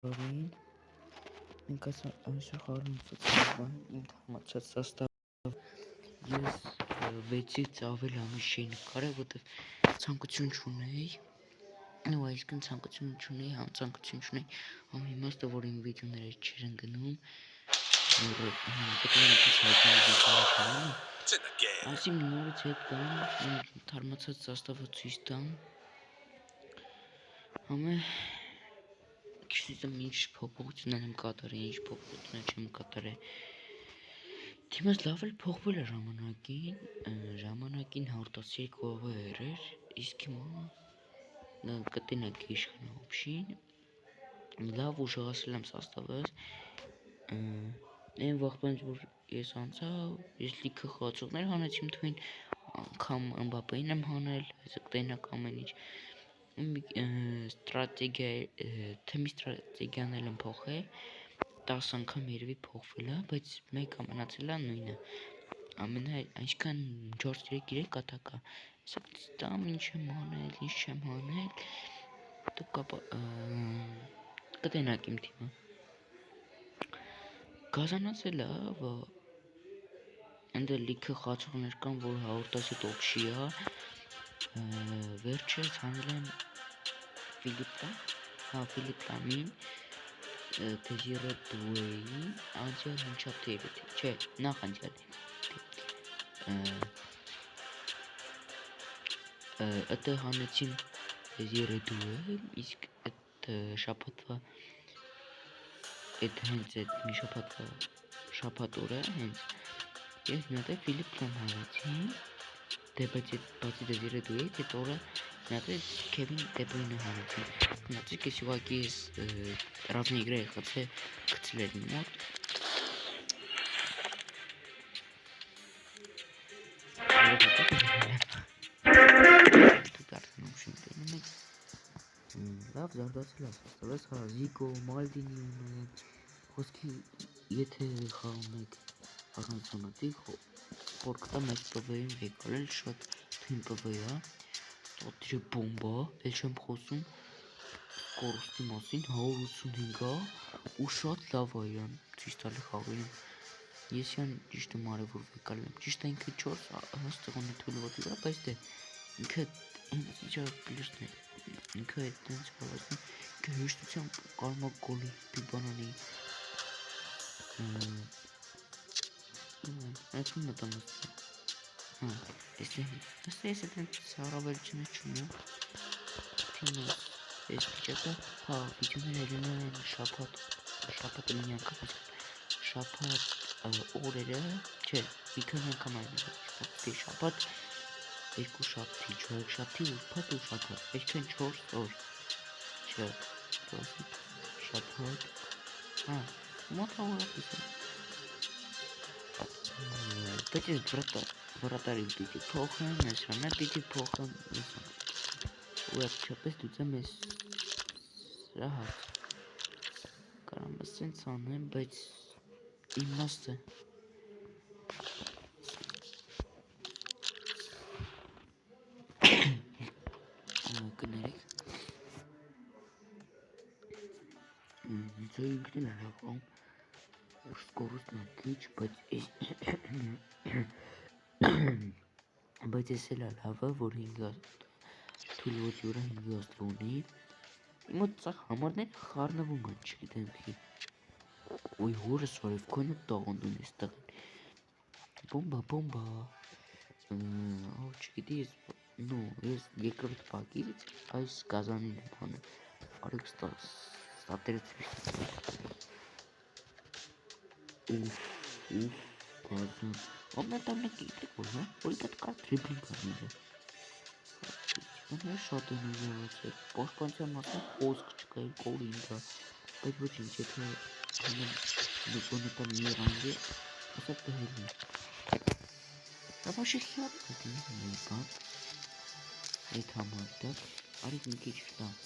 Rovin մենք այս խաղում ծածկում իմ թարմացած սաստավ ես 6-ից ավել ամիս չէի նկարել, որտեվ ցանկություն չունեի, ու այսինքն ցանկություն չունեի, ցանկություն չունեի ամիմաստը, որ իմ վիդեոները չեն գնում, ասիմ նորից հետ գամ, թարմացած սաստավը ցույց տամ, համե Քիչնիցեմ ինչ փոփոխություններ եմ կատարել, ինչ փոփոխություններ չեմ կատարել։ Թիմս լավ էլ փոխվել է ժամանակին 113 կողեր էր, իսկ հիմա կտենակ իշխան օբշին, լավ ուժեղացրել եմ սաստավս, այն վախտանց որ ես անցա, ես լիքը խաղացողներ հանեցի իմ թվին, անգամ Մբապեին եմ հանել, այս կտենակ ամեն ինչ։ Թեմի ստրատեգիան եմ փոխել, 10 անգամ երևի փոխվել է, բայց մեկ ամենացել է նույնը, այնքան 4-3 կատակա, տամ ինչ եմ հանել, ինչ չեմ հանել, կտենակ իմ թիմը, գազանացել է, ընդ լիքը խաղացողներ կան, որ 110 օբշի է, վերջերս հանել եմ Ֆիլիպ Լամին, Դեզիրե Դուեին, անցյալ հնչապ չէ, նախ անցյալ Ըտը հանեցին Դեզիրե Դուեին, իսկ այդ շաբաթվա հենց այդ մի շաբաթ օրը հենց ես մի հատ Ֆիլիպ Լամ հանեցի, բացի Դեզիրե Դուեից այդ օրը Kevin De Bruyne հանեցի, մնացիկ ես ուղղակի ես ռավնի իգրա եղացե գցել էր մոտ, լավ զարգացել ասաստավես, Զիգո, Մալդինի ունեմ, խոսքի եթե խաղում եք առանձնատի, որ կտա մեծ պվեին վեկալել, շատ թույն պվեյա, Տոտիրը բոմբա, էլ չեմ խոսում կորուստի մասին, 185-ա, ու շատ լավ է իրան ցույց տալի խաղերին, ես յան ճիշտ եմ արևոր վեկալել եմ, ճիշտ է ինքը 4 հաստեղոն է թույլվոտի վրա, բայց դե ինքը իջա պլյուսն է, ինքը այդ դենց խաղացին, ինքը հեշտությամբ կարմա գոլի բիբանանի, այդ մտամ ես այդ սարավելչինը չունեմ, թիմը ես պիճակը, վիդյոներ ելին են շապատը մի անգամ, շապատ օրերը, չէ, իքան անգամ այն շապատ, երկու շապտի, չորեքշապտի, ուրբատ ու շապատ, այսքան 4 օր, չէ, շապատ, մոտավորապես է, բայց ես վրատարի պիտի փոխեմ, ես հրամե պիտի փոխեմ, ու ապչապես դուծեմ ես սրահատ, կարամ ասենց անեմ, բայց իմաստ է, կներեք, ինձո ինքնին է հաղում, սկորուստն է քիչ, բայց ես էլ լավը, որ 5 թույլվոտի ուրա 5 աստր ունի, իմ ոտ ծախ համարներ խարնվում են, չգիտեմ խի, ոյ հորս վարև կոնը տաղանդուն ես տղեն, բոմբա, չգիտի ես երկրորդ պակից այս գազանին եմ հանել, արեք ստատերից գազան, ամենտամնակ գիտեք որ, որի պատ կար տրիպլին կարմիջը, Ես շատ են ուզեղացել, պաշտպանության մասնակ խոսք չկա, կորին դա, բայց ոչինչ, եթե նկոնետան մի ռանգի, ասատ դհելի, ապաշի խիատ նկին մի բատ, այդ համարդակ, արիք մի քիչ լավ,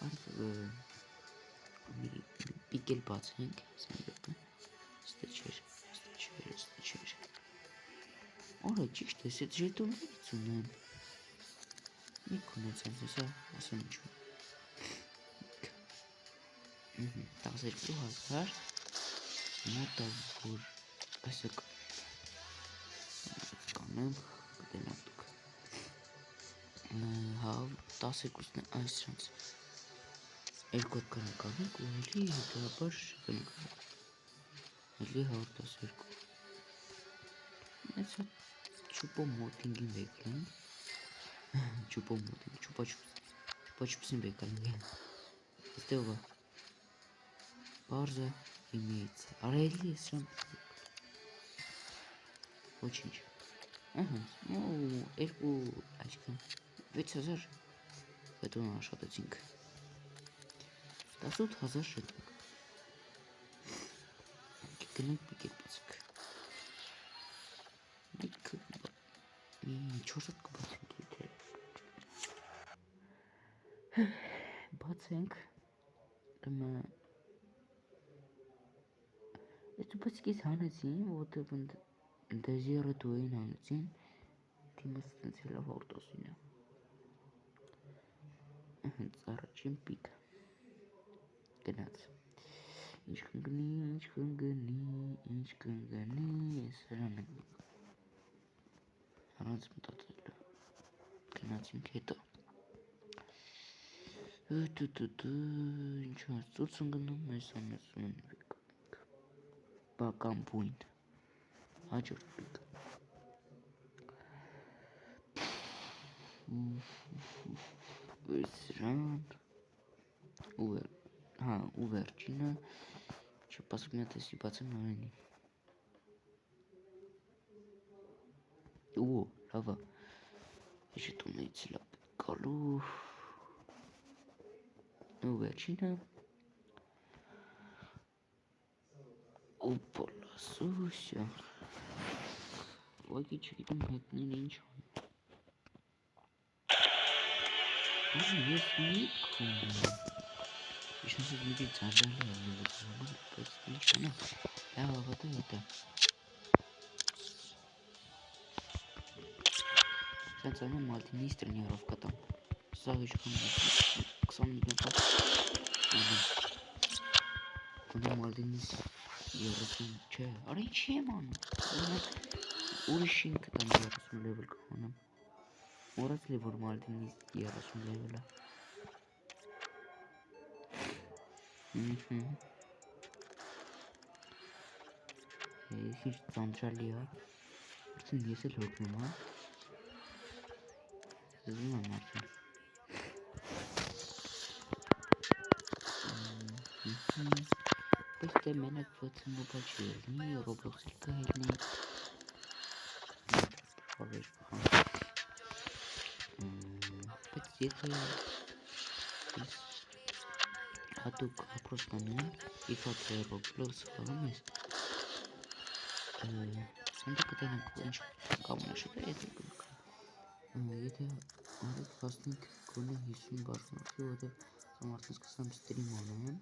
արիք պիկել բացենք, ստե չէր, օրա ճիշտ ես, այդ ժետոններից ունեմ, մի կունեցան, հեսա, ասեմ ինչու, 12,000 մոտավոր այսը կանեմ կտենամ դուք հա 12-ն է այս շանց երկու կանենք ու էլի հետաբար էլի 112 It's a chupa-moting vehicle. Chupa-moting, chupa-чупсин vehicle. Сделала. Барза имеется. Арели сам. Очень. Ага. Ну, эргу очка. 5000. Это наша доченька. Да тут хазашек. Кикнуть пикепицк. Ничего же такое. Բացենք Էստու պացիկից հանեցին, որտև դեզիրը դուին հանեցին, թիմս տենցելա որտոսին է։ Հենց առաջին պիկ գնաց։ Ինչ կնգնի, սրան ենք առանց մտածել գնացինք հետո։ Ինչ ծուց են գնում, մեզ ամեսում են վեկանք։ Բական բույն, հաջորդ պիկ։ Սրան, ու վերջինը, չպասկ մի հատեսի բացեմ նորենի։ Ու, լավա, եշ էտ ունեից լապ կալու, ու վերջինը, Օպալա, սուսյա, վագի չգիտում հետնին ինչ հոն։ Ես միտքում եմ, իշնասից միտի ծարդալի եմ, բայց ինչ հանա, լավատը հետը։ Սենց անա մալտինիս տրենիրովկա там, սաղ իշխան 20 միլիոն տակ, Կոնը մալդինիս երուսուն չէ, արա ինչ եմ անում, ուրիշին կտամ երուսուն լևել կխոնեմ, մորաց լի որ մալդինիս երուսուն լևել է, ես ինչ ծանտրալի է, արդեն ես էլ հոգնում է, զզում եմ արդեն, Բայց դե մենակ վծնոբա չի ելնի, Roblox-ի կհելնի Բայց եթե ես հատուկ հապրոս կանեմ, իվատ է Roblox խաղում ես Սանդը կտենանք ինչ կամունը շուտ է եթե կնկան Եթե արեք հասնենք գոնե 50 բարձնացի, որտև ամարդից կսամ ստրիմ անեմ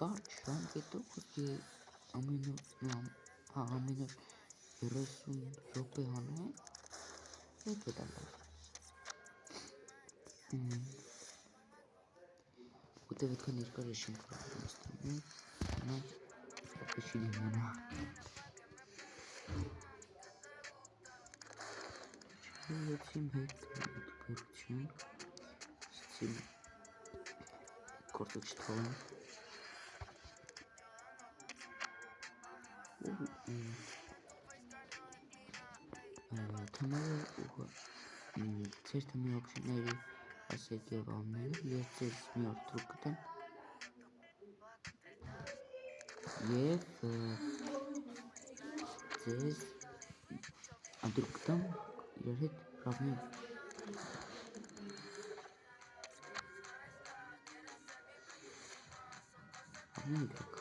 Կարճ ժամկետով խոսքի ամենով 30 րոպե հանենք, հետո դա լավ։ Որտև այդքան երկար ես չեմ կարող ստանում, նա ապե չի դիմանա։ Չհելեցիմ հետ բերություն, ստիլ կործը չթողեմ։ Թմերը ծեր թմի օպշիների ասեք և ամները ես ծեր մի օր տրուկ կտեմ և ձեզ ադրուկ կտեմ իրար հետ ռավնի իգրակ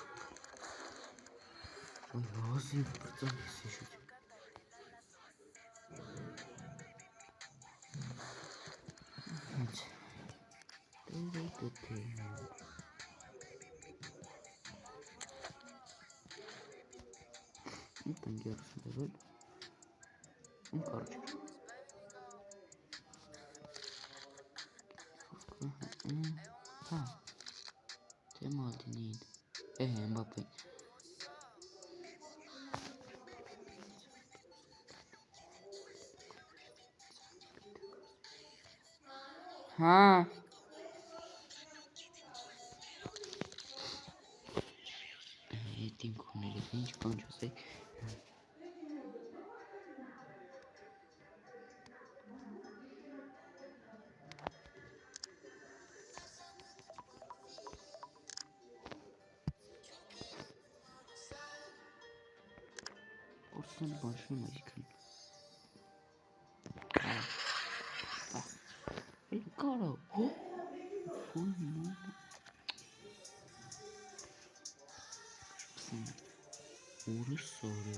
Ой, հազիվ բրծան ես եշուտ Հենց Իտան գերուսն լևել կարճ Հա Թե Մալդինին, Մբապեն։ Հա։ Դիմ քոները ինչ բան չասեք։ Ortadan başlayayım acıkın. El cara. Oh. Fui no. Şurasın. Uğraş sonra.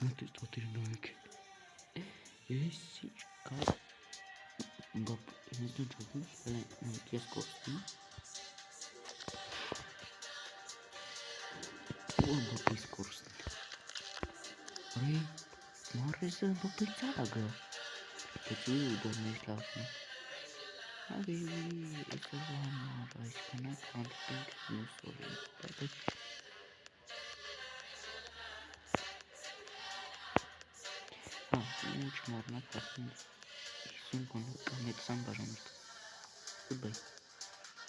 Nerede tutayım demek. Esse cara. Bak, neden tutmuş? Ben kes kostüm. Oğlum bak kes kostüm. Orayı. Mağarası bak bir çaraga. Kötü dönmüş lazım. Hadi это вам на контент не sorry. Лучше можно как-нибудь. Сумку на 100 пожалуйста. Goodbye.